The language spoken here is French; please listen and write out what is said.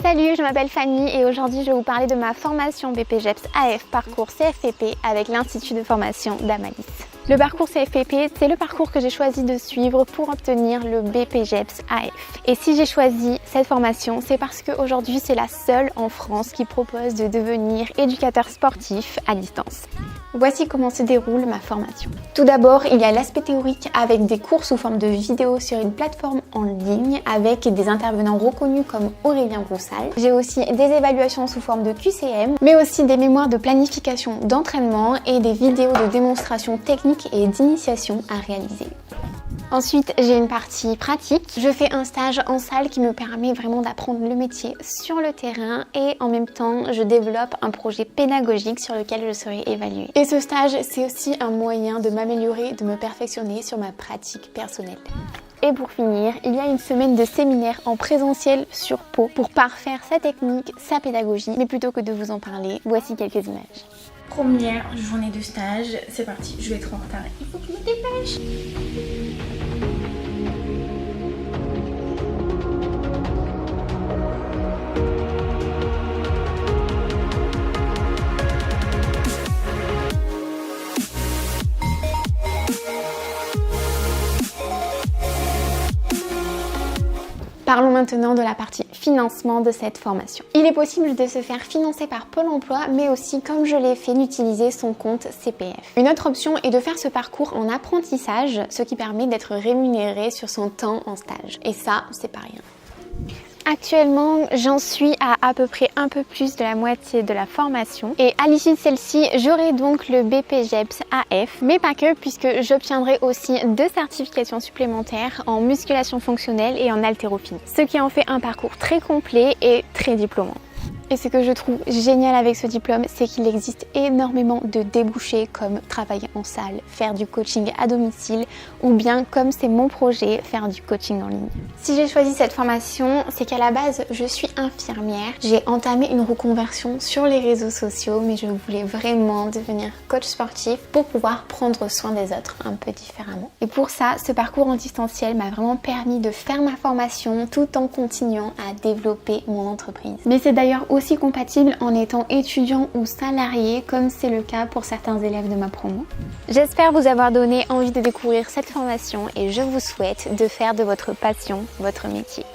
Salut, je m'appelle Fanny et aujourd'hui je vais vous parler de ma formation BPJEPS AF parcours CFPP avec l'Institut de formation d'Amalis. Le parcours CFPP, c'est le parcours que j'ai choisi de suivre pour obtenir le BPJEPS AF. Et si j'ai choisi cette formation, c'est parce qu'aujourd'hui c'est la seule en France qui propose de devenir éducateur sportif à distance. Voici comment se déroule ma formation. Tout d'abord, il y a l'aspect théorique avec des cours sous forme de vidéos sur une plateforme en ligne avec des intervenants reconnus comme Aurélien Broussal. J'ai aussi des évaluations sous forme de QCM, mais aussi des mémoires de planification d'entraînement et des vidéos de démonstration technique et d'initiation à réaliser. Ensuite, j'ai une partie pratique. Je fais un stage en salle qui me permet vraiment d'apprendre le métier sur le terrain et en même temps, je développe un projet pédagogique sur lequel je serai évaluée. Et ce stage, c'est aussi un moyen de m'améliorer, de me perfectionner sur ma pratique personnelle. Et pour finir, il y a une semaine de séminaire en présentiel sur Pau pour parfaire sa technique, sa pédagogie. Mais plutôt que de vous en parler, voici quelques images. Première journée de stage, c'est parti, je vais être en retard, il faut que je me dépêche. Parlons maintenant de la partie financement de cette formation. Il est possible de se faire financer par Pôle emploi, mais aussi, comme je l'ai fait, d'utiliser son compte CPF. Une autre option est de faire ce parcours en apprentissage, ce qui permet d'être rémunéré sur son temps en stage. Et ça, c'est pas rien. Actuellement, j'en suis à peu près un peu plus de la moitié de la formation et à l'issue de celle-ci, j'aurai donc le BPJEPS AF, mais pas que, puisque j'obtiendrai aussi 2 certifications supplémentaires en musculation fonctionnelle et en haltérophilie, ce qui en fait un parcours très complet et très diplômant. Et ce que je trouve génial avec ce diplôme, c'est qu'il existe énormément de débouchés comme travailler en salle, faire du coaching à domicile ou bien, comme c'est mon projet, faire du coaching en ligne. Si j'ai choisi cette formation, c'est qu'à la base, je suis infirmière. J'ai entamé une reconversion sur les réseaux sociaux, mais je voulais vraiment devenir coach sportif pour pouvoir prendre soin des autres un peu différemment. Et pour ça, ce parcours en distanciel m'a vraiment permis de faire ma formation tout en continuant à développer mon entreprise. Mais c'est d'ailleurs aussi compatible en étant étudiant ou salarié comme c'est le cas pour certains élèves de ma promo. J'espère vous avoir donné envie de découvrir cette formation et je vous souhaite de faire de votre passion votre métier.